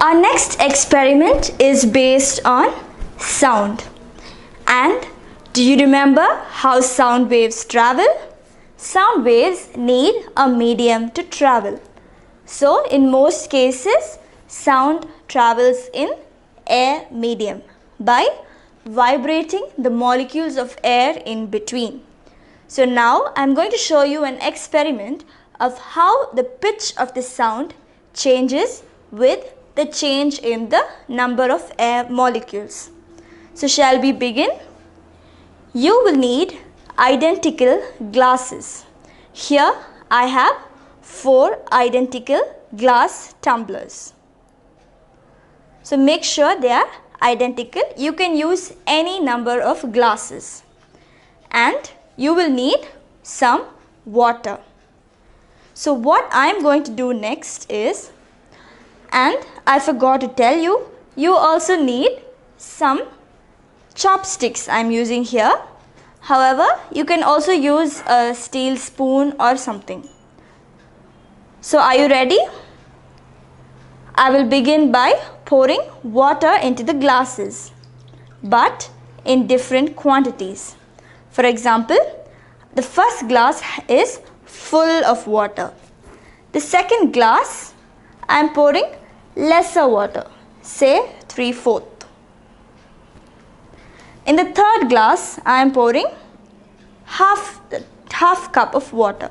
Our next experiment is based on sound. And do you remember how sound waves travel? Sound waves need a medium to travel. So in most cases, sound travels in air medium by vibrating the molecules of air in between. So now I am going to show you an experiment of how the pitch of the sound changes with the change in the number of air molecules. So shall we begin? You will need identical glasses. Here I have 4 identical glass tumblers. So make sure they are identical. You can use any number of glasses. And you will need some water. So what I am going to do next is, and I forgot to tell you, you also need some chopsticks I am using here. However, you can also use a steel spoon or something. So are you ready? I will begin by pouring water into the glasses, but in different quantities. For example, the first glass is full of water. The second glass, I am pouring lesser water, say 3/4. In the third glass, I am pouring half cup of water.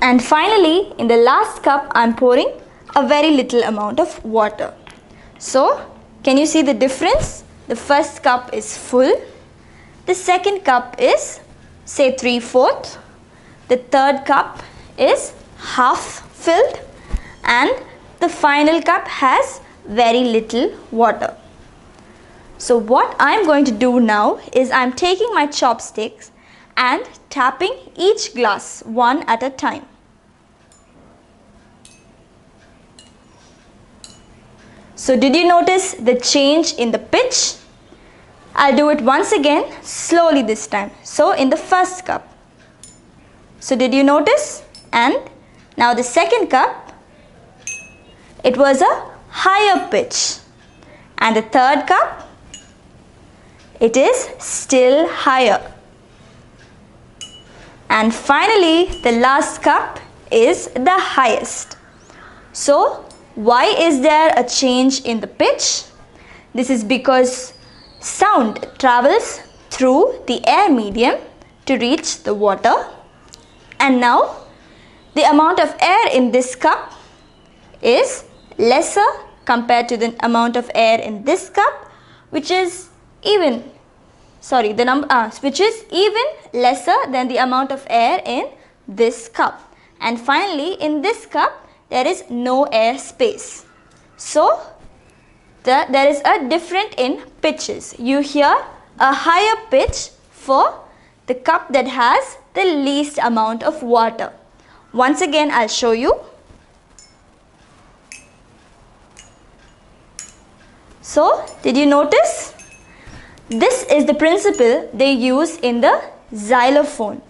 And finally, in the last cup, I am pouring a very little amount of water. So, can you see the difference? The first cup is full. The second cup is, say, 3/4. The third cup is half filled. And the final cup has very little water. So what I am going to do now is I am taking my chopsticks and tapping each glass one at a time. So did you notice the change in the pitch? I'll do it once again, slowly this time. So in the first cup. So did you notice? And now the second cup, it was a higher pitch. And the third cup, it is still higher. And finally, the last cup is the highest. So why is there a change in the pitch? This is because sound travels through the air medium to reach the water. And now the amount of air in this cup is lesser compared to the amount of air in this cup, which is even lesser than the amount of air in this cup. And finally, in this cup, there is no air space. So there is a difference in pitches. You hear a higher pitch for the cup that has the least amount of water. Once again, I'll show you. So, did you notice? This is the principle they use in the xylophone.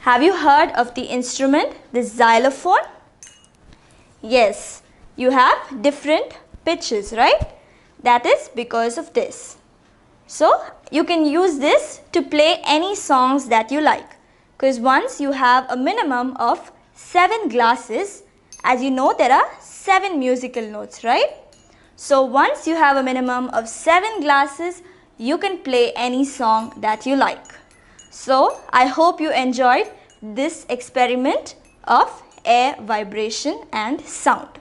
Have you heard of the instrument, the xylophone? Yes, you have different pitches, right? That is because of this. So, you can use this to play any songs that you like. Because once you have a minimum of 7 glasses, as you know, there are 7 musical notes, right? So once you have a minimum of 7 glasses, you can play any song that you like. So I hope you enjoyed this experiment of air vibration and sound.